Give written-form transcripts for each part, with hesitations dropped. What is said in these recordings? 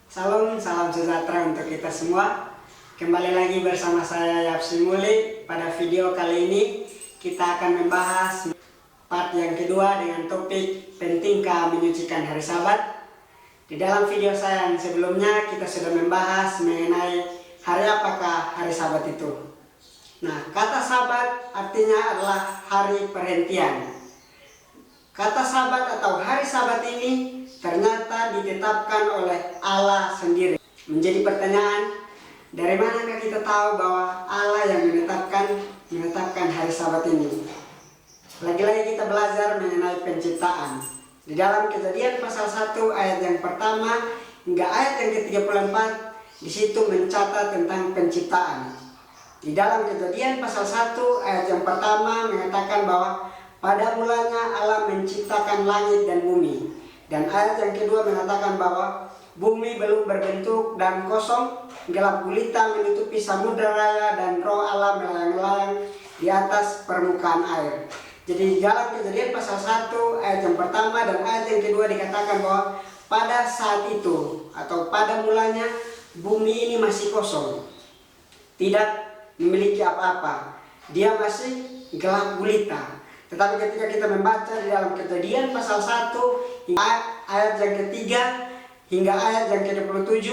Salam sejahtera untuk kita semua. Kembali lagi bersama saya Yapsi Muli. Pada video kali ini kita akan membahas part yang kedua dengan topik pentingkah menyucikan hari Sabat. Di dalam video saya yang sebelumnya kita sudah membahas mengenai hari apakah hari Sabat itu. Nah, kata Sabat artinya adalah hari perhentian. Kata Sabat atau hari Sabat ini ternyata ditetapkan oleh Allah sendiri. Menjadi pertanyaan, dari manakah kita tahu bahwa Allah yang menetapkan hari Sabat ini? Lagi-lagi kita belajar mengenai penciptaan. Di dalam Kejadian pasal 1 ayat yang pertama hingga ayat yang ke-34, di situ mencatat tentang penciptaan. Di dalam Kejadian pasal 1 ayat yang pertama mengatakan bahwa pada mulanya Allah menciptakan langit dan bumi. Dan ayat yang kedua mengatakan bahwa bumi belum berbentuk dan kosong, gelap gulita menutupi samudra raya dan roh Allah melayang-layang di atas permukaan air. Jadi dalam Kejadian pasal 1 ayat yang pertama dan ayat yang kedua dikatakan bahwa pada saat itu atau pada mulanya bumi ini masih kosong, tidak memiliki apa-apa, dia masih gelap gulita. Tetapi ketika kita membaca di dalam Kejadian pasal 1 hingga ayat yang ketiga hingga ayat yang ke-27,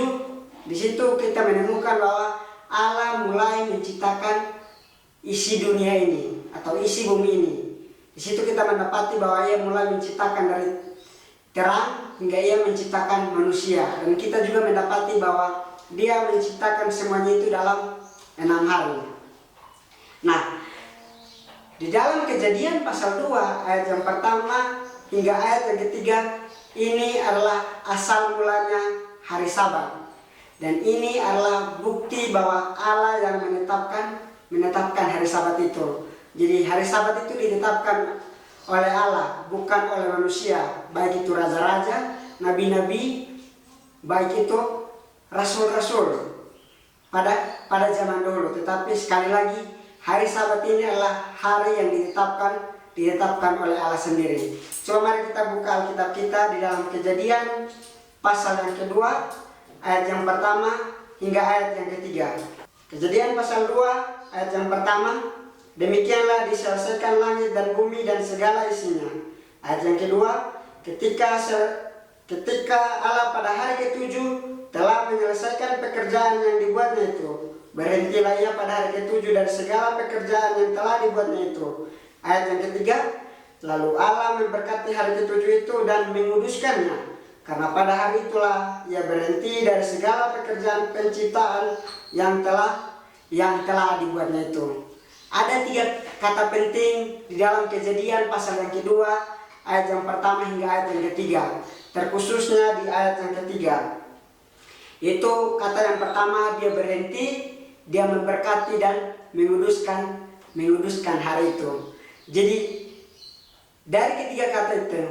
di situ kita menemukan bahwa Allah mulai menciptakan isi dunia ini atau isi bumi ini. Di situ kita mendapati bahwa Ia mulai menciptakan dari terang hingga Ia menciptakan manusia, dan kita juga mendapati bahwa Dia menciptakan semuanya itu dalam 6 hari. Nah, di dalam Kejadian pasal 2 ayat yang pertama hingga ayat yang ketiga, ini adalah asal mulanya hari Sabat. Dan ini adalah bukti bahwa Allah yang menetapkan hari Sabat itu. Jadi hari Sabat itu ditetapkan oleh Allah, bukan oleh manusia. Baik itu raja-raja, nabi-nabi, baik itu rasul-rasul pada zaman dulu. Tetapi sekali lagi, hari Sabat ini adalah hari yang ditetapkan oleh Allah sendiri. Coba mari kita buka Alkitab kita di dalam Kejadian pasal yang kedua ayat yang pertama hingga ayat yang ketiga. Kejadian pasal 2 ayat yang pertama, demikianlah diselesaikan langit dan bumi dan segala isinya. Ayat yang kedua, ketika Allah pada hari ke-7 telah menyelesaikan pekerjaan yang dibuatnya itu, berhentilah Ia pada hari ke-7 dari segala pekerjaan yang telah dibuatnya itu. Ayat yang ketiga, lalu Allah memberkati hari ke-7 itu dan menguduskannya, karena pada hari itulah Ia berhenti dari segala pekerjaan penciptaan yang telah dibuatnya itu. Ada 3 kata penting di dalam Kejadian pasal yang kedua, ayat yang pertama hingga ayat yang ketiga, terkhususnya di ayat yang ketiga. Itu kata yang pertama, Dia berhenti, Dia memberkati dan menguduskan hari itu. Jadi dari ketiga kata itu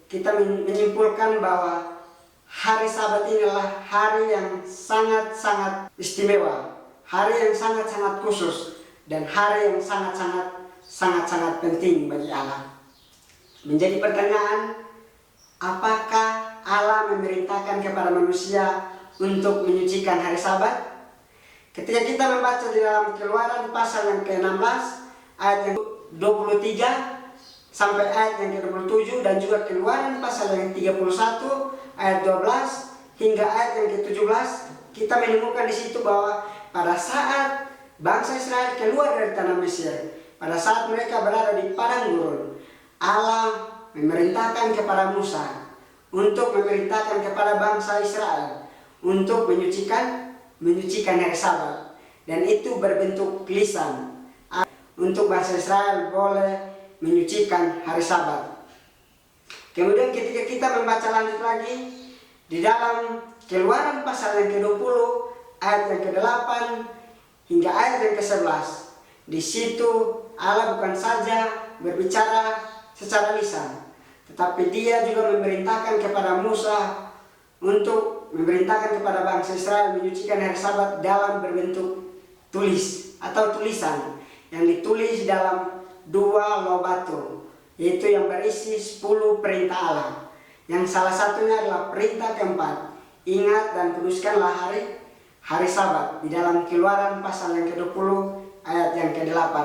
kita menyimpulkan bahwa hari Sabat ini adalah hari yang sangat-sangat istimewa, hari yang sangat-sangat khusus, dan hari yang sangat-sangat penting bagi Allah. Menjadi pertanyaan, apakah Allah memerintahkan kepada manusia untuk menyucikan hari Sabat? Ketika kita membaca di dalam Keluaran pasal yang ke-16 ayat yang 23 sampai ayat yang ke-27, dan juga Keluaran pasal yang 31 ayat 12 hingga ayat yang ke-17, kita menemukan di situ bahwa pada saat bangsa Israel keluar dari tanah Mesir, pada saat mereka berada di padang gurun, Allah memerintahkan kepada Musa untuk memerintahkan kepada bangsa Israel untuk menyucikan hari Sabat, dan itu berbentuk lisan untuk bangsa Israel boleh menyucikan hari Sabat. Kemudian ketika kita membaca lanjut lagi di dalam Keluaran pasal yang ke-20 ayat yang ke-8 hingga ayat yang ke-11, di situ Allah bukan saja berbicara secara lisan, tetapi Dia juga memerintahkan kepada Musa untuk memerintahkan kepada bangsa Israel menyucikan hari Sabat dalam berbentuk tulis atau tulisan yang ditulis dalam 2 loh batu, yaitu yang berisi 10 perintah Allah. Yang salah satunya adalah perintah keempat, ingat dan kuduskanlah hari Sabat di dalam Keluaran pasal yang ke-20 ayat yang ke-8.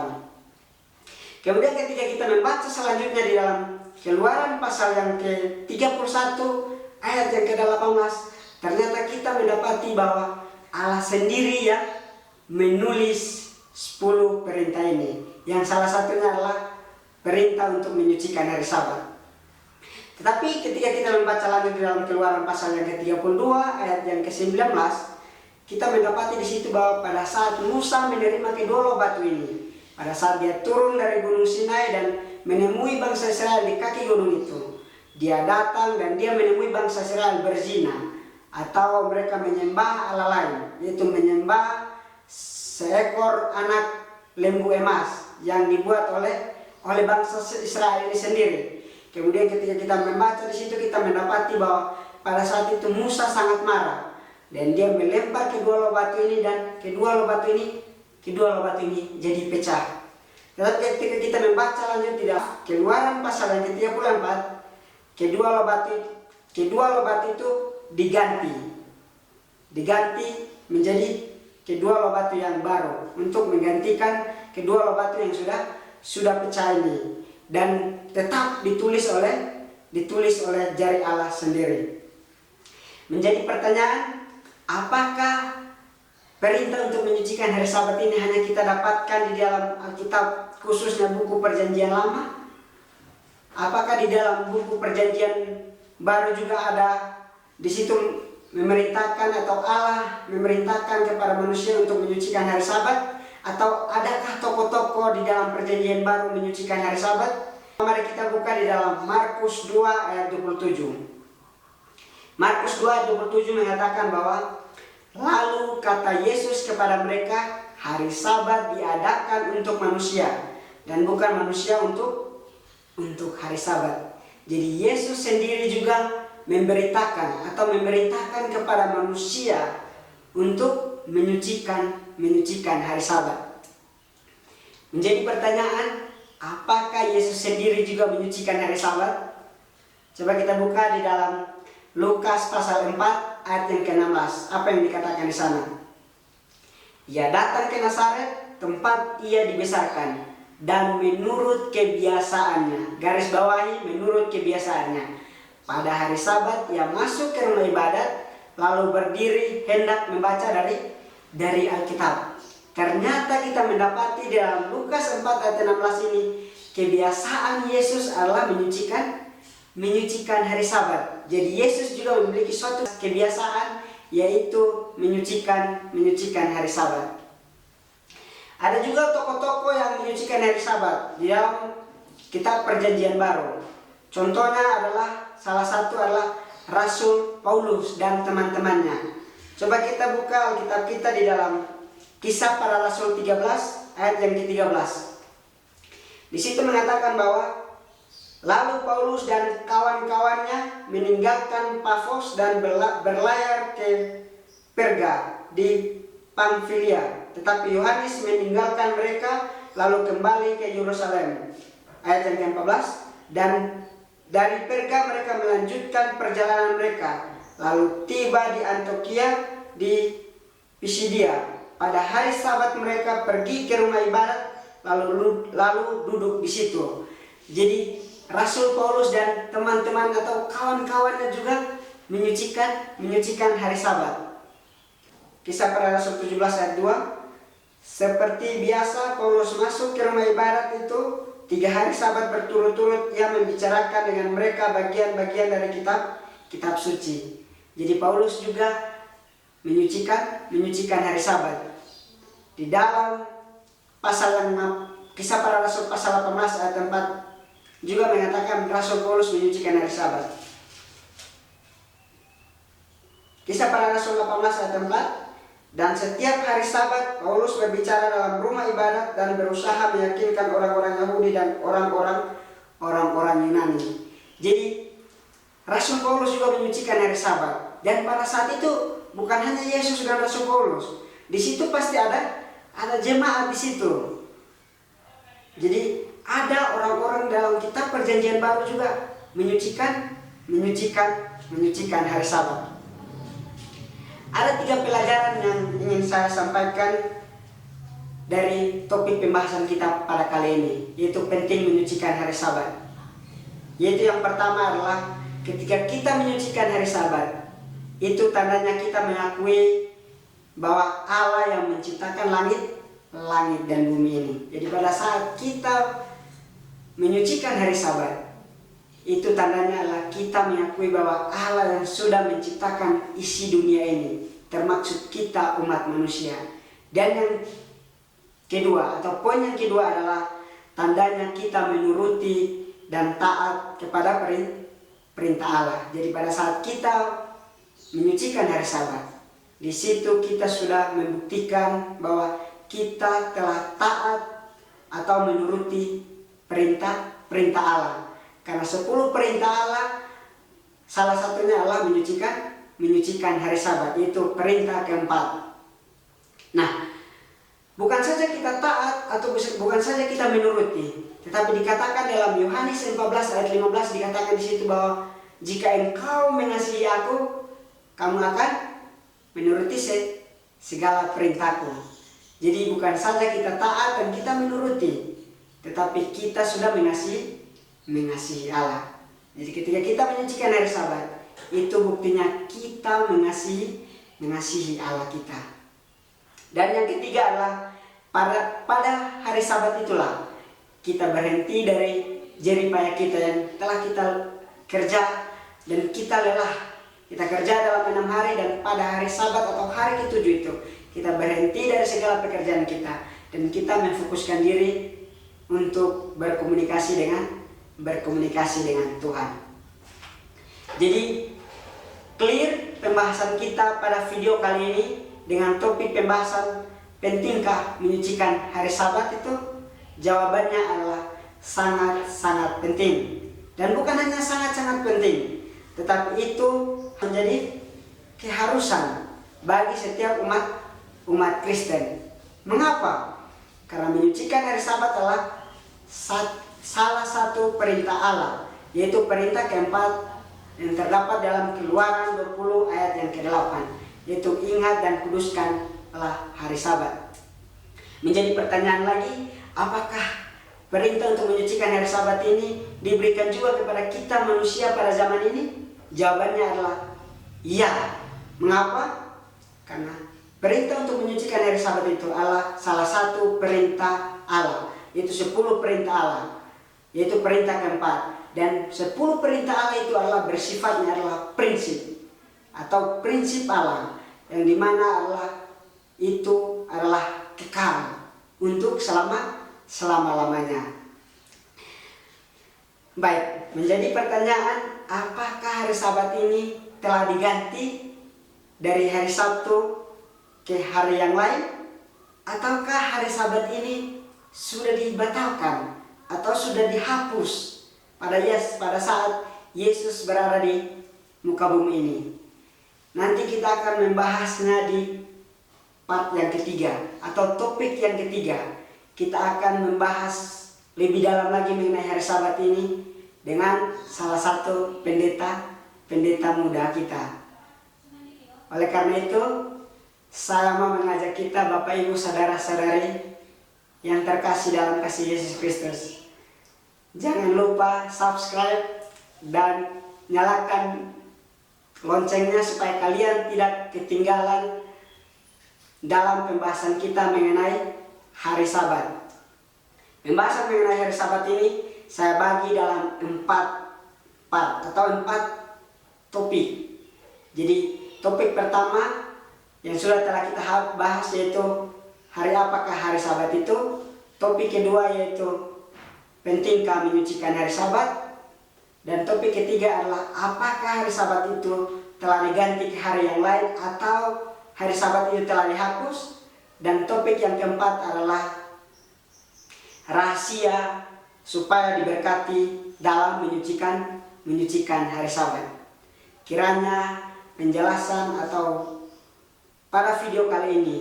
Kemudian ketika kita membaca selanjutnya di dalam Keluaran pasal yang ke-31 ayat yang ke-18, ternyata kita mendapati bahwa Allah sendiri yang menulis 10 perintah ini, yang salah satunya adalah perintah untuk menyucikan hari Sabat. Tetapi ketika kita membaca lagi di dalam Keluaran pasal yang ke-32 ayat yang ke-19, kita mendapati di situ bahwa pada saat Musa menerima kedua loh batu ini, pada saat dia turun dari Gunung Sinai dan menemui bangsa Israel di kaki gunung itu, dia datang dan dia menemui bangsa Israel berzina, atau mereka menyembah Allah lain, yaitu menyembah seekor anak lembu emas yang dibuat oleh bangsa Israel ini sendiri. Kemudian ketika kita membaca di situ, kita mendapati bahwa pada saat itu Musa sangat marah dan dia melempar kedua loh batu ini, dan kedua loh batu ini jadi pecah. Tetapi ketika kita membaca lanjut di dalam Keluaran pasal yang ke-34, kedua loh batu itu diganti menjadi kedua loh batu yang baru untuk menggantikan kedua loh batu yang sudah pecah ini, dan tetap ditulis oleh jari Allah sendiri. Menjadi pertanyaan, apakah perintah untuk menyucikan hari Sabat ini hanya kita dapatkan di dalam Alkitab, khususnya buku Perjanjian Lama? Apakah di dalam buku Perjanjian Baru juga ada di situ memerintahkan, atau Allah memerintahkan kepada manusia untuk menyucikan hari Sabat? Atau adakah tokoh-tokoh di dalam Perjanjian Baru menyucikan hari Sabat? Mari kita buka di dalam Markus 2 ayat 27. Markus 2 ayat 27 mengatakan bahwa, lalu kata Yesus kepada mereka, hari Sabat diadakan untuk manusia dan bukan manusia untuk hari Sabat. Jadi Yesus sendiri juga memerintahkan kepada manusia untuk menyucikan hari Sabat. Menjadi pertanyaan, apakah Yesus sendiri juga menyucikan hari Sabat? Coba kita buka di dalam Lukas pasal 4 ayat yang ke-16. Apa yang dikatakan di sana? Ia datang ke Nazaret, tempat ia dibesarkan, dan menurut kebiasaannya, garis bawahi, menurut kebiasaannya, pada hari Sabat ia masuk ke rumah ibadat, lalu berdiri hendak membaca dari Alkitab. Ternyata kita mendapati di dalam Lukas 4 ayat 16 ini, kebiasaan Yesus adalah menyucikan hari Sabat. Jadi Yesus juga memiliki suatu kebiasaan, yaitu menyucikan hari Sabat. Ada juga tokoh-tokoh yang menyucikan hari Sabat di dalam kitab Perjanjian Baru. Contohnya adalah, salah satu adalah Rasul Paulus dan teman-temannya. Coba kita buka Alkitab kita di dalam Kisah Para Rasul 13 ayat yang ke-13. Di situ mengatakan bahwa, lalu Paulus dan kawan-kawannya meninggalkan Pafos dan berlayar ke Perga di Pamfilia, tetapi Yohanes meninggalkan mereka lalu kembali ke Yerusalem. Ayat yang ke-14, dan dari Perga mereka melanjutkan perjalanan mereka, lalu tiba di Antioquia di Pisidia. Pada hari Sabat mereka pergi ke rumah ibadat, lalu duduk di situ. Jadi Rasul Paulus dan teman-teman atau kawan-kawannya juga menyucikan hari Sabat. Kisah Para Rasul 17 ayat 2. Seperti biasa Paulus masuk ke rumah ibadat itu, 3 hari Sabat berturut-turut ia membicarakan dengan mereka bagian-bagian dari kitab suci. Jadi Paulus juga menyucikan hari Sabat. Di dalam Kisah Para Rasul pasal 18 ayat 4 juga mengatakan Rasul Paulus menyucikan hari Sabat. Kisah Para Rasul 18 ayat 4, dan setiap hari Sabat Paulus berbicara dalam rumah ibadat dan berusaha meyakinkan orang-orang Yahudi dan orang-orang Yunani. Jadi Rasul Paulus juga menyucikan hari Sabat. Dan pada saat itu bukan hanya Yesus dan Rasul Paulus. Di situ pasti ada jemaat di situ. Jadi ada orang-orang dalam kitab Perjanjian Baru juga menyucikan hari Sabat. Ada 3 pelajaran yang ingin saya sampaikan dari topik pembahasan kita pada kali ini, yaitu penting menyucikan hari Sabat. Yaitu yang pertama adalah ketika kita menyucikan hari Sabat, itu tandanya kita mengakui bahwa Allah yang menciptakan langit dan bumi ini. Jadi pada saat kita menyucikan hari Sabat, itu tandanya adalah kita mengakui bahwa Allah yang sudah menciptakan isi dunia ini, termasuk kita umat manusia. Dan yang kedua, atau poin yang kedua adalah tandanya kita menuruti dan taat kepada perintah Allah. Jadi pada saat kita menyucikan hari Sabat, di situ kita sudah membuktikan bahwa kita telah taat atau menuruti perintah Allah. Karena 10 perintah Allah, salah satunya adalah menyucikan hari Sabat, yaitu perintah keempat. Nah, bukan saja kita taat atau bukan saja kita menuruti, tetapi dikatakan dalam Yohanes 14 ayat 15 dikatakan di situ bahwa jika engkau mengasihi aku, kamu akan menuruti segala perintahku. Jadi bukan saja kita taat dan kita menuruti, tetapi kita sudah mengasihi Allah. Jadi ketika kita menyucikan hari Sabat, itu buktinya kita mengasihi Allah kita. Dan yang ketiga adalah pada hari Sabat itulah kita berhenti dari jerih payah kita yang telah kita kerja dan kita lelah. Kita kerja dalam 6 hari, dan pada hari Sabat atau hari ke-7 itu kita berhenti dari segala pekerjaan kita dan kita memfokuskan diri untuk berkomunikasi dengan Tuhan. Jadi clear pembahasan kita pada video kali ini dengan topik pembahasan pentingkah menyucikan hari Sabat itu? Jawabannya adalah sangat-sangat penting. Dan bukan hanya sangat-sangat penting, tetapi itu menjadi keharusan bagi setiap umat Kristen. Mengapa? Karena menyucikan hari Sabat adalah salah satu perintah Allah, yaitu perintah keempat yang terdapat dalam Keluaran 20 ayat yang ke-8, yaitu ingat dan kuduskanlah hari Sabat. Menjadi pertanyaan lagi, apakah perintah untuk menyucikan hari Sabat ini diberikan juga kepada kita manusia pada zaman ini? Jawabannya adalah iya. Mengapa? Karena perintah untuk menyucikan hari Sabat itu adalah salah satu perintah Allah, yaitu 10 perintah Allah, yaitu perintah keempat. Dan 10 perintah Allah itu adalah bersifatnya adalah prinsip atau prinsip Allah, yang dimana Allah itu adalah kekal untuk selama-lamanya. Baik, menjadi pertanyaan, apakah hari Sabat ini telah diganti dari hari Sabtu ke hari yang lain? Ataukah hari Sabat ini sudah dibatalkan atau sudah dihapus pada saat Yesus berada di muka bumi ini? Nanti kita akan membahasnya di part yang ketiga atau topik yang ketiga. Kita akan membahas lebih dalam lagi mengenai hari Sabat ini dengan salah satu pendeta muda kita. Oleh karena itu, saya mau mengajak kita, Bapak Ibu saudara-saudari yang terkasih dalam kasih Yesus Kristus, jangan lupa subscribe dan nyalakan loncengnya supaya kalian tidak ketinggalan dalam pembahasan kita mengenai hari Sabat. Pembahasan mengenai hari Sabat ini saya bagi dalam 4 part atau 4 topik. Jadi topik pertama yang sudah telah kita bahas yaitu apakah hari Sabat itu. Topik kedua yaitu pentingkah menyucikan hari Sabat. Dan topik ketiga adalah apakah hari Sabat itu telah diganti ke hari yang lain atau hari Sabat itu telah dihapus. Dan topik yang keempat adalah rahasia supaya diberkati dalam menyucikan hari Sabat. Kiranya penjelasan atau pada video kali ini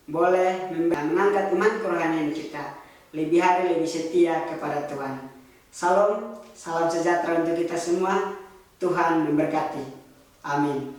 boleh mengangkat iman kerohanian kita lebih hari lebih setia kepada Tuhan. Salam sejahtera untuk kita semua. Tuhan memberkati. Amin.